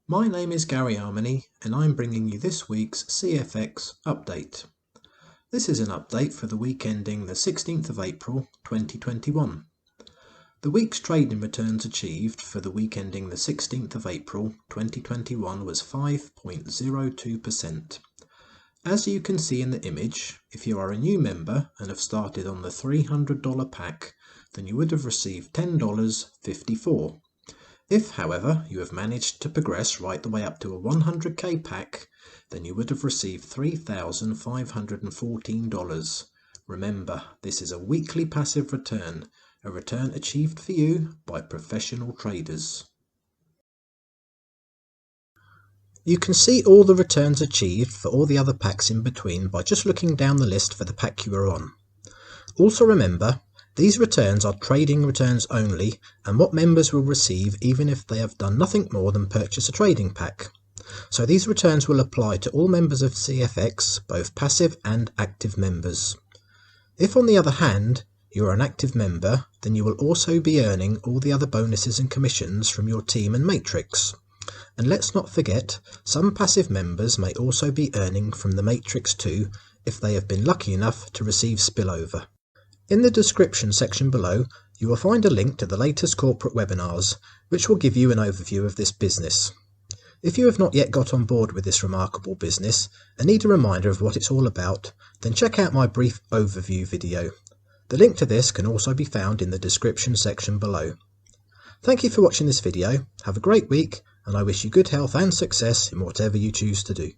My name is Gary Harmony and I'm bringing you this week's CFX update. This is an update for the week ending the 16th of April 2021. The week's trading returns achieved for the week ending the 16th of April 2021 was 5.02%. As you can see in the image, if you are a new member and have started on the $300 pack, then you would have received $10.54. If, however, you have managed to progress right the way up to a 100k pack, then you would have received $3,514. Remember, this is a weekly passive return, a return achieved for you by professional traders. You can see all the returns achieved for all the other packs in between by just looking down the list for the pack you are on. Also remember, these returns are trading returns only and what members will receive even if they have done nothing more than purchase a trading pack. So these returns will apply to all members of CFX, both passive and active members. If on the other hand, you are an active member, then you will also be earning all the other bonuses and commissions from your team and matrix. And let's not forget, some passive members may also be earning from the matrix too if they have been lucky enough to receive spillover. In the description section below, you will find a link to the latest corporate webinars, which will give you an overview of this business. If you have not yet got on board with this remarkable business and need a reminder of what it's all about, then check out my brief overview video. The link to this can also be found in the description section below. Thank you for watching this video, have a great week, and I wish you good health and success in whatever you choose to do.